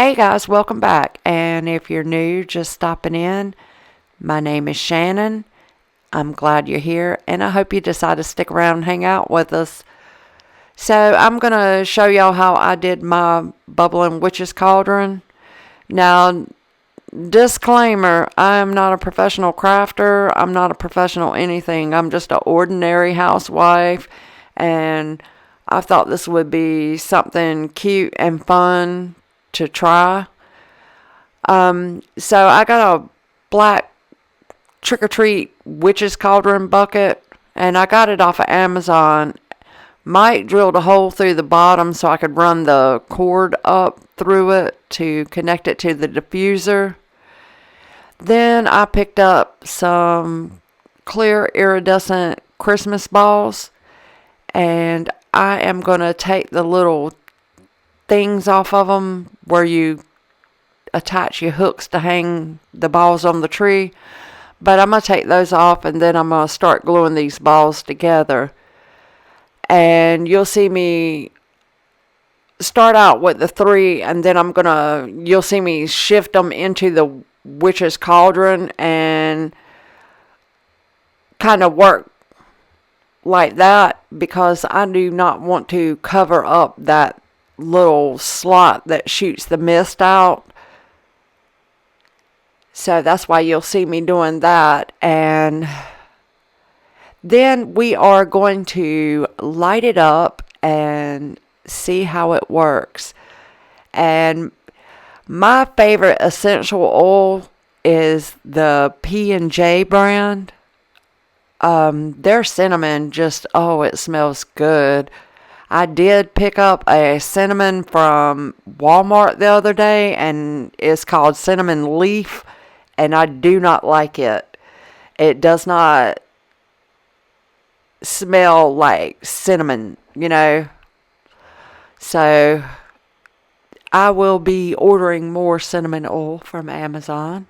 Hey guys, welcome back. And if you're new, just stopping in, my name is Shannon. I'm glad you're here, and I hope you decide to stick around and hang out with us. So I'm going to show y'all how I did my bubbling witch's cauldron. Now, disclaimer, I am not a professional crafter. I'm not a professional anything. I'm just an ordinary housewife, and I thought this would be something cute and fun to try. So I got a black trick-or-treat witch's cauldron bucket, and I got it off of Amazon. Mike drilled a hole through the bottom so I could run the cord up through it to connect it to the diffuser. Then I picked up some clear iridescent Christmas balls, and I am going to take the little things off of them where you attach your hooks to hang the balls on the tree. But I'm going to take those off, and then I'm going to start gluing these balls together. And you'll see me start out with the 3, and then you'll see me shift them into the witch's cauldron and kind of work like that, because I do not want to cover up that little slot that shoots the mist out. So that's why you'll see me doing that. And then we are going to light it up and see how it works. And my favorite essential oil is the P&J brand. Their cinnamon it smells good. I did pick up a cinnamon from Walmart the other day, and it's called Cinnamon Leaf, and I do not like it. It does not smell like cinnamon, So I will be ordering more cinnamon oil from Amazon.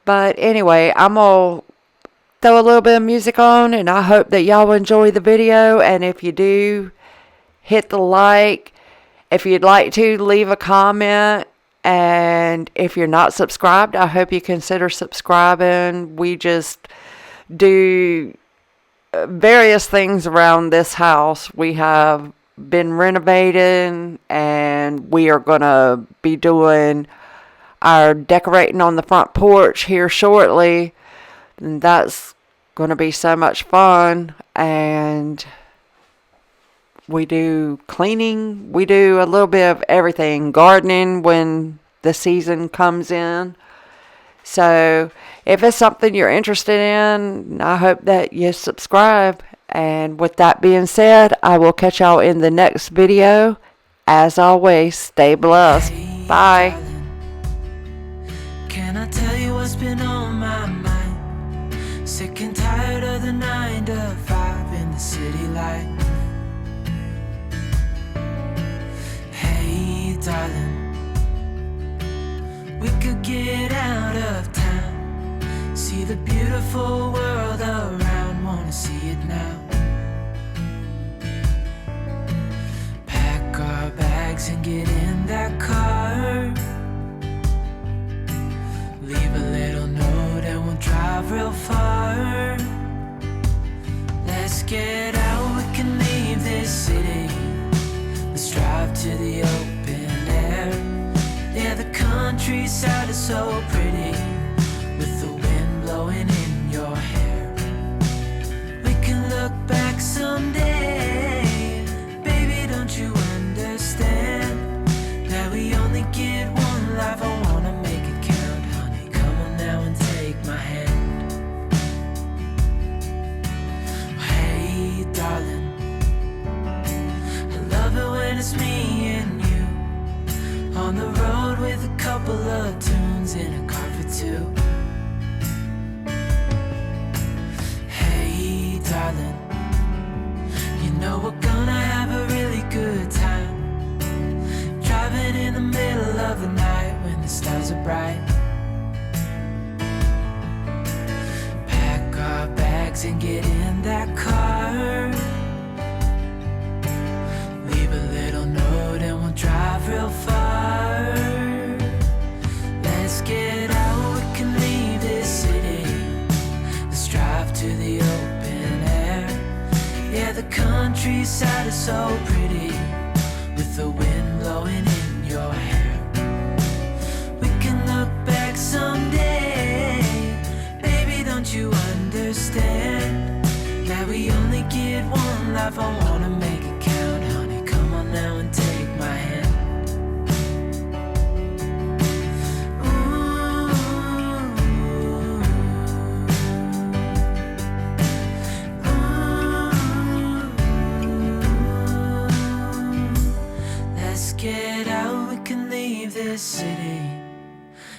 But anyway, I'm going to throw a little bit of music on, and I hope that y'all enjoy the video. And if you do, hit the like. If you'd like to, leave a comment. And if you're not subscribed, I hope you consider subscribing. We just do various things around this house. We have been renovating, and we are going to be doing our decorating on the front porch here shortly. And that's going to be so much fun. And we do cleaning. We do a little bit of everything. Gardening when the season comes in. So if it's something you're interested in, I hope that you subscribe. And with that being said, I will catch y'all in the next video. As always, stay blessed. Bye. Can I tell you what's been on my mind? Sick and tired of the 9 to 5 in the city life. Hey, darling, we could get out of town, see the beautiful world around, wanna see it now. Pack our bags and get in that car, leave a little note and we'll drive real far. Let's get out, we can leave this city. Let's drive to the open air. Yeah, the countryside is so pretty, with the wind blowing in your hair. We can look back someday. Baby, don't you understand that we only get one life? I wanna make it count, honey. Come on now and take my hand. Hey, darling, love it when it's me and you on the road with a couple of tunes in a car for 2. Hey, darling, you know we're gonna have a really good time, driving in the middle of the night when the stars are bright. Pack our bags and get in that car, leave a little note and we'll drive real far. Yeah, the countryside is so pretty, with the wind blowing in your hair. We can look back someday, baby, don't you understand? That we only get one life, I wanna make it count, honey. Come on now and take my hand. Get out, we can leave this city.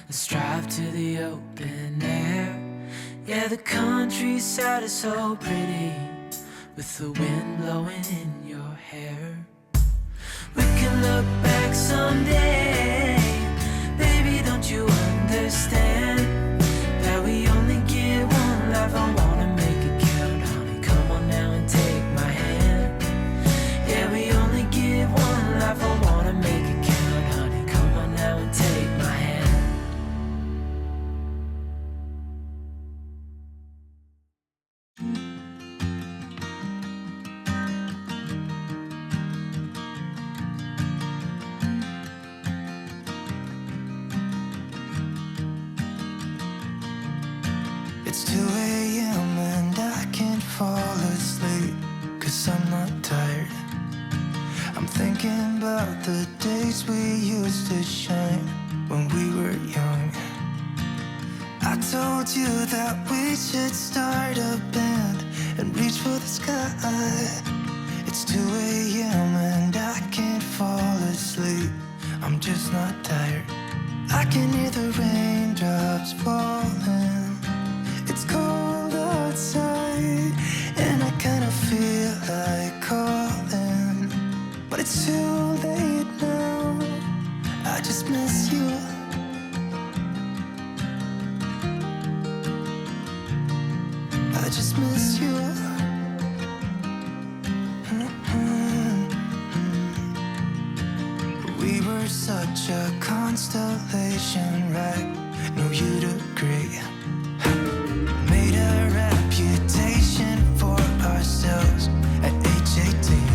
Let's drive to the open air. Yeah, the countryside is so pretty, with the wind blowing in your hair. We can look back someday, baby, don't you understand? That we only get one life, I wanna make it count, honey. Come on now and take my hand. Yeah, we only get one life, I wanna make it count, honey. Come on now and take my hand. It's 2 a.m. and I can't fall asleep, 'cause I'm not tired. I'm thinking about the days we used to shine when we were young. I told you that we should start a band and reach for the sky. It's 2 a.m. and I can't fall asleep, I'm just not tired. I can hear the raindrops falling. It's cold outside and I kinda feel like calling, but it's too late now. I just miss you. I just miss you. We were such a constellation, right? No, you'd agree. Made a reputation for ourselves at age 18.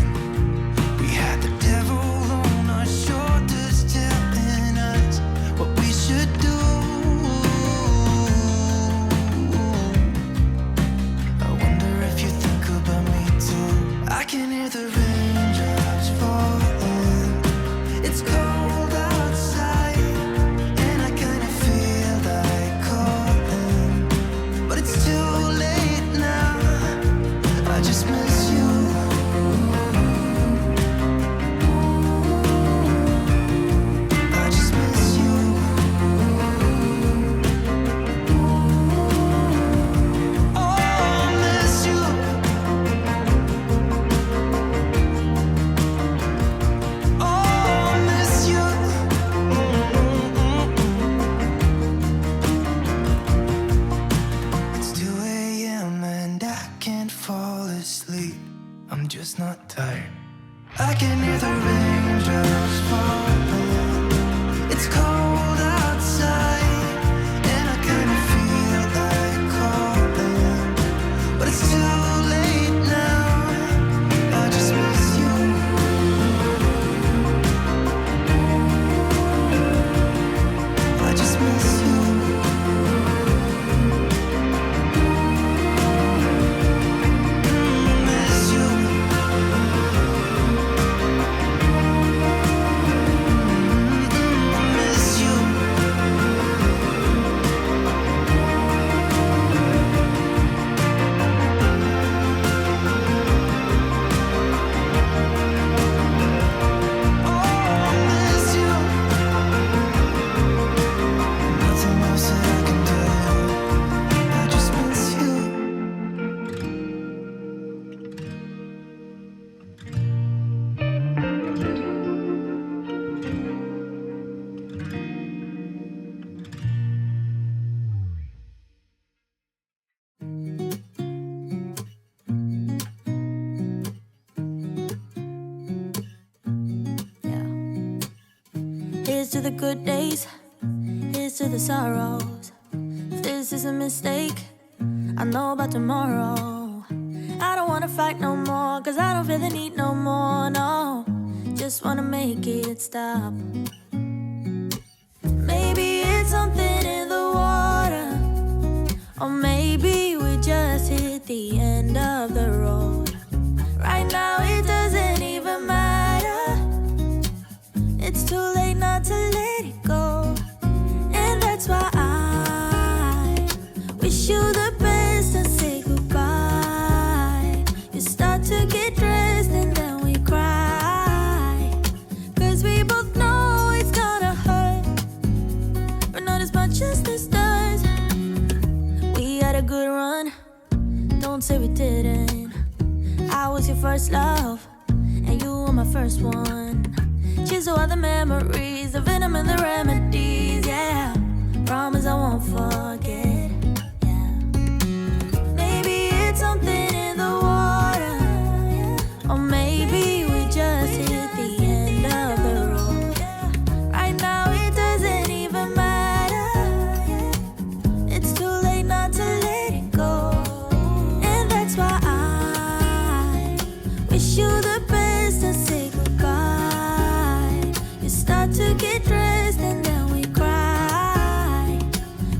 We had the devil on our shoulders telling us what we should do. I wonder if you think about me too. I can hear the raindrops falling. It's cold outside and I kinda feel like calling, but it's too late now. I just miss you. I just miss you. Oh, I miss you. Oh, I miss you. It's 2 a.m. and I can't fall asleep, I'm just not tired. I can hear the raindrops falling. It's cold outside and I kinda feel like calling, but it's too late now. I just miss you. I just miss you. Miss you. Miss you. Oh, miss you. Nothing else that I can do. I just miss you. Yeah. Here's to the good days, here's to the sorrows. If this is a mistake, I know about tomorrow. I don't wanna fight no more, more, 'cause I don't feel the need no more, no. Just wanna make it stop. Maybe it's something in the water, or maybe we just hit the end of the road. Right now it doesn't even matter. It's too late not to let it go. And that's why I wish you the best and say goodbye. You start to get dressed and then we cry, 'cause we both know it's gonna hurt, but not as much as this does. We had a good run, don't say we didn't. I was your first love, and you were my first one. Cheers to all the memories, the venom and the remedies, yeah. Promise I won't forget, yeah. Maybe it's something in the water, or maybe we just hit the end of the road. Right now it doesn't even matter. It's too late not to let it go. And that's why I wish you the best and say goodbye. You start to get dressed and then we cry,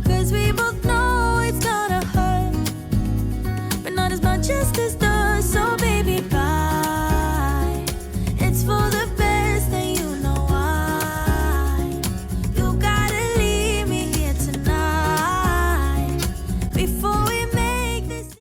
'cause we both know it's gonna hurt, but not as much as this does.